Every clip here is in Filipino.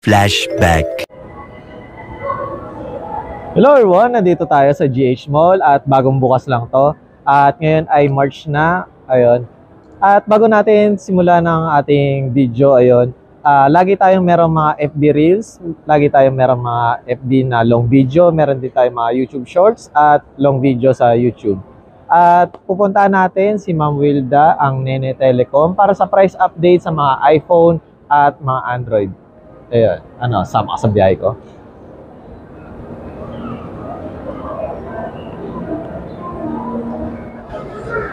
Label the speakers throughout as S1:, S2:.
S1: Flashback.
S2: Hello everyone, nandito tayo sa GH Mall at bagong bukas lang to. At ngayon ay March na, ayun. At bago natin simulan ng ating video, ayun, lagi tayong merong mga FB Reels, lagi tayong merong mga FB na long video, meron din tayong mga YouTube Shorts at long video sa YouTube. At pupuntahan natin si Ma'am Wilda, ang Nene Telecom, para sa price update sa mga iPhone at mga Android. Ayun, sama ka sa biyahe ko.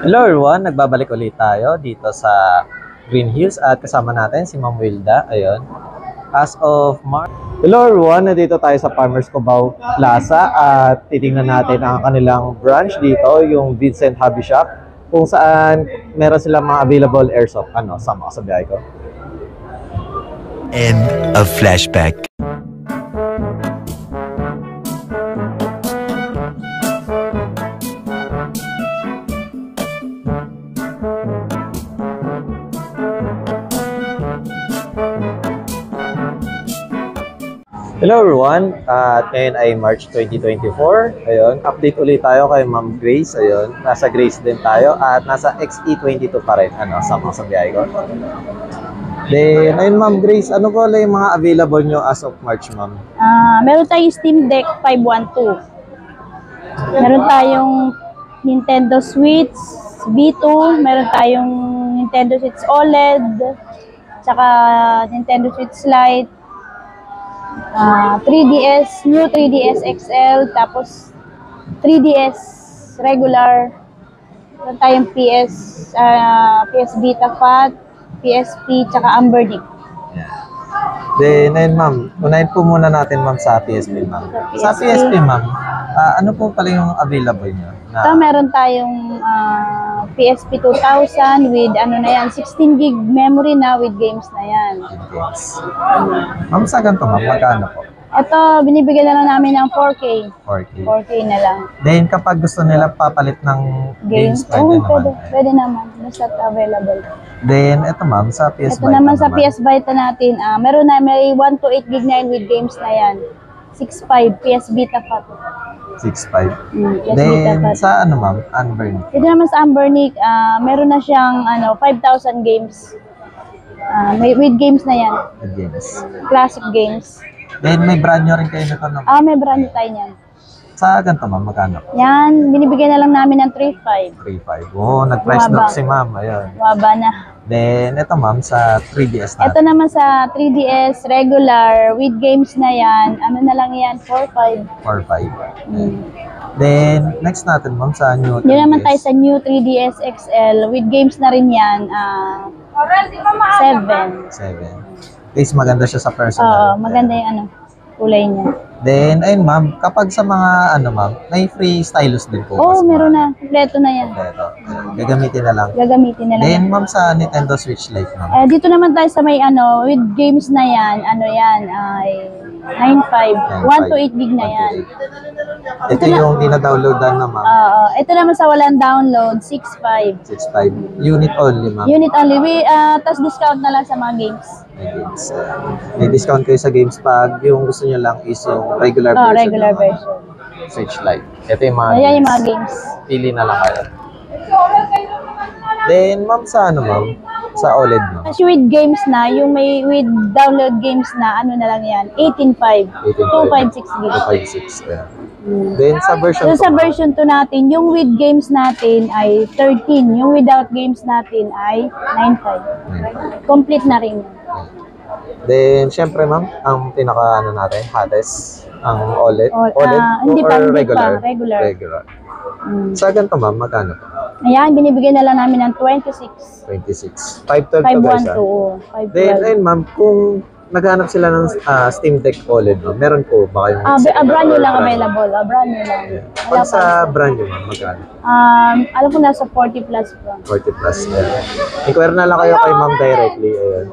S2: Hello everyone, nagbabalik ulit tayo dito sa Green Hills at kasama natin si Ma'am Wilda. Ayun. As of March. Hello everyone, nandito tayo sa Farmers Cubao Plaza at titingnan natin ang kanilang branch dito, yung Vincent Hobby Shop, kung saan meron silang mga available airsoft. Sama ka sa biyahe ko.
S1: End of flashback.
S2: Hello everyone, at ngayon ay March 2024. Ayun, update ulit tayo kay Ma'am Grace. Ayun, nasa Grace din tayo at nasa XE22 pa rin. Sama sa biyahe ko. Then, ayun Ma'am Grace, ano po yung mga available nyo as of March, Ma'am?
S3: Meron tayong Steam Deck 512. Meron tayong Nintendo Switch V2. Meron tayong Nintendo Switch OLED. Tsaka Nintendo Switch Lite. 3DS, new 3DS XL, tapos 3DS regular. Meron tayong PS Vita Fat, PSP, tsaka Ambernick.
S2: Yeah. Then, ayun Ma'am, unahin po muna natin Ma'am sa PSP, Ma'am. Sa PSP, Ma'am, ano po pala yung available nyo?
S3: Ito, meron tayong PSP 2000 with 16 gig memory na with games na yan.
S2: Games. Ma'am, sa ganito Ma'am, magkano po?
S3: Ito, binibigyan na lang namin ng 4K.
S2: 4K.
S3: 4K na lang.
S2: Then, kapag gusto nila papalit ng games, pwede naman.
S3: Pwede naman. Basta available.
S2: Then, ito Ma'am, sa PS
S3: Vita. Ito naman sa PS Vita natin, may 1 to 8 gig na yan with games na yan. 6.5 PS Vita Fat.
S2: 6.5. Then, sa Ma'am, Ambernick?
S3: Ito naman sa Ambernick, meron na siyang 5,000 games. With games na yan.
S2: With games.
S3: Classic games.
S2: Then, may brand nyo rin kayo nito naman?
S3: May brand new tayo niyan.
S2: Sa ganito Ma'am, magkano?
S3: Yan, binibigyan na lang namin ng 3.5.
S2: 3.5. Oh, nag-price drop si Ma'am. Ayun.
S3: Waba na.
S2: Then, ito Ma'am, sa 3DS natin.
S3: Ito naman sa 3DS regular with games na yan. Ano na lang yan? 4.5.
S2: 4.5. Then, next natin Ma'am, sa new 3DS.
S3: Yun naman tayo sa new 3DS XL with games na rin yan. 7.
S2: 7. Guys, maganda siya sa personal.
S3: Maganda yung kulay niya.
S2: Then, ayun Ma'am, kapag sa mga Ma'am, may free stylus din po.
S3: Meron na. Kompleto na yan.
S2: Kompleto. Gagamitin na lang.
S3: Gagamitin na lang.
S2: Then, Ma'am, sa Nintendo Switch Lite Ma'am.
S3: Dito naman tayo sa may with games na yan. Ay 9.5. 1 to 8 gig na yan.
S2: Ito yung dina-downloadan na Ma'am.
S3: Ito naman sa walang download, 6.5.
S2: 6.5. Unit only Ma'am.
S3: Unit only. Tapos discount na lang sa mga games.
S2: May games. May discount kayo sa games pag yung gusto nyo lang is yung regular version.
S3: Regular version.
S2: Switch Lite. Ito yung mga
S3: Ayan yung mga games.
S2: Pili na lang kayo. Then, Ma'am, sa Ma'am? Sa OLED Ma'am.
S3: Kasi with games na, yung may with download games na, na lang yan, 18.5. 256 gig.
S2: 256. Yeah. Then, sa version 2.
S3: So, sa version 2 natin, yung with games natin ay 13. Yung without games natin ay 9.5. Complete na rin yan.
S2: Then, syempre Ma'am, ang pinaka natin, hottest, ang OLED. OLED
S3: hindi
S2: or
S3: pa,
S2: regular?
S3: Regular.
S2: Sa ganito Ma'am, magkano?
S3: Ayan, binibigyan na lang namin ng 26.
S2: 26. 512 to guys.
S3: 512.
S2: Then, ayun Ma'am, kung naghanap sila ng Steam Deck OLED Ma'am, meron po ba kayong
S3: brand new lang available. Brand new lang.
S2: Pag sa brand new Ma'am, magkano?
S3: Alam ko nasa 40 plus pa.
S2: 40 plus. Inquire na lang kayo kay Ma'am directly. Ayun.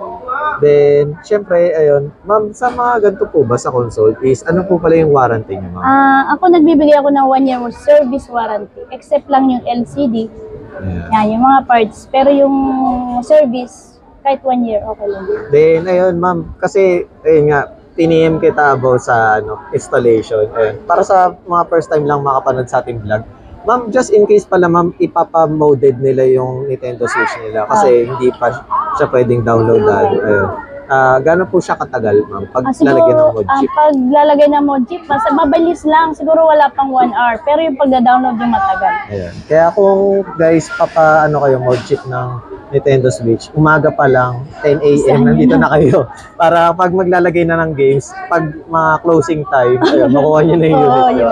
S2: Then, syempre, ayun, Ma'am, sa mga ganito po ba sa console is, ano po pala yung warranty niyo Ma'am?
S3: Ako nagbibigay ako ng 1 year service warranty. Except lang yung LCD. Yan, yung mga parts. Pero yung service, kahit 1 year, okay lang.
S2: Then, ayun, ma'am, kasi, ayun nga, tiniem kita about sa installation. Ayun. Para sa mga first time lang makapanood sa ating vlog. Ma'am, just in case pala ma'am, ipapa-moded nila yung Nintendo Switch nila kasi hindi pa siya pwedeng downloadan. Ayun. Gano'n po siya katagal, ma'am, pag lalagyan ng mod chip?
S3: Pag lalagay ng mod chip, basta mabilis lang. Siguro wala pang 1 hour. Pero yung pagda-download yung matagal.
S2: Ayan. Kaya kung guys, kayo mod chip ng Nintendo Switch, umaga pa lang, 10 a.m. nandito na kayo. Para pag maglalagay na ng games, pag mga closing time, ayun, makuha nyo na yung unit nyo.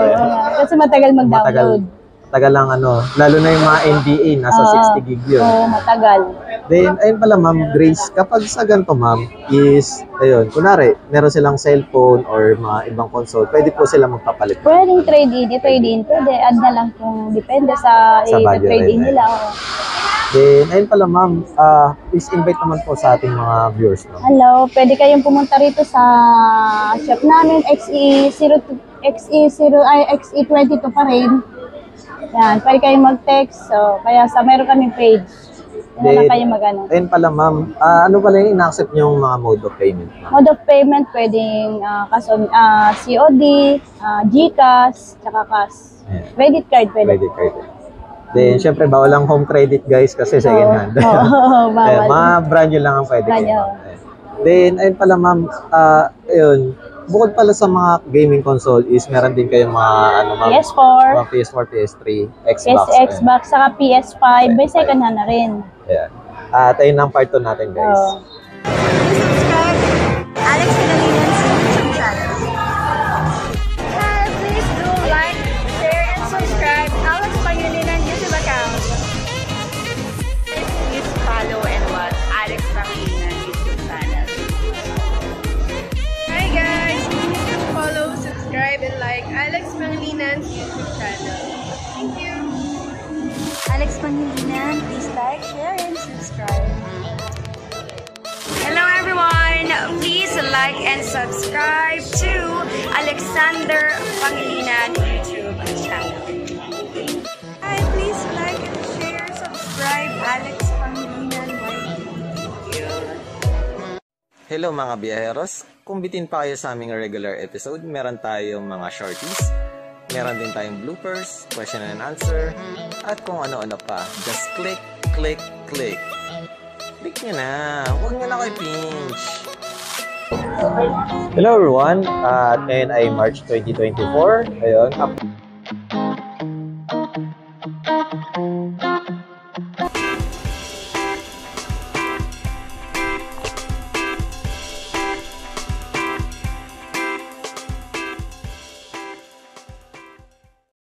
S3: Kasi matagal mag-download.
S2: Matagal lang lalo na yung mga NBA, nasa 60 gig yun.
S3: Oo, matagal.
S2: Then, ayun pala ma'am, Grace, kapag sa ganito ma'am, is, ayun, kunwari, meron silang cellphone or mga ibang console, pwede po sila magpapalit.
S3: Pwedeng trade-in, pwede, add na lang kung depende sa
S2: budget
S3: trade-in
S2: rin,
S3: nila.
S2: Then, ayun pala ma'am, please invite naman po sa ating mga viewers. No?
S3: Hello, pwede kayong pumunta rito sa shop namin, XE22 pa rin. Yan, pwede kayong mag-text, so, kaya meron kaming page. Yan na lang kayo mag-ano.
S2: Ayun pala ma'am, ano pala yung ina-accept yung mga mode of payment?
S3: Mode of payment, pwedeng COD, GCash, tsaka cash.
S2: Yeah.
S3: Credit card, pwede.
S2: Credit card. Then, syempre, bawal ang home credit guys kasi second hand.
S3: Oo, bawal.
S2: Mga brand new lang ang pwede
S3: Brand
S2: kayo.
S3: new.
S2: Then, ayun pala ma'am, ayun, bukod pala sa mga gaming console is meron din kayong mga ma'am,
S3: PS4,
S2: mga PS4, PS3, Xbox.
S3: Xbox, saka PS5, may second hand na rin.
S2: Ayan. At ayun ang part 2 natin guys.
S4: Alex Pangilinan YouTube channel. Please do like, share, and subscribe Alex Pangilinan YouTube account. Please follow and watch Alex Pangilinan YouTube channel. Hi guys, please do follow, subscribe, and like Alex Pangilinan's YouTube channel. Thank you. Alex Pangilinan, please like, share, and subscribe. Hello everyone! Please like and subscribe to Alexander Pangilinan YouTube channel. Hi, please like and share, subscribe Alex Pangilinan YouTube.
S2: Hello mga biyaheros! Kung bitin pa kayo sa aming regular episode, meron tayong mga shorties, meron din tayong bloopers, question and answer, at kung ano-ano pa. Just click, click, click. Click nyo na. Huwag nyo na kayo pinch. Hello everyone! Ngayon ay March 2024. Ayun.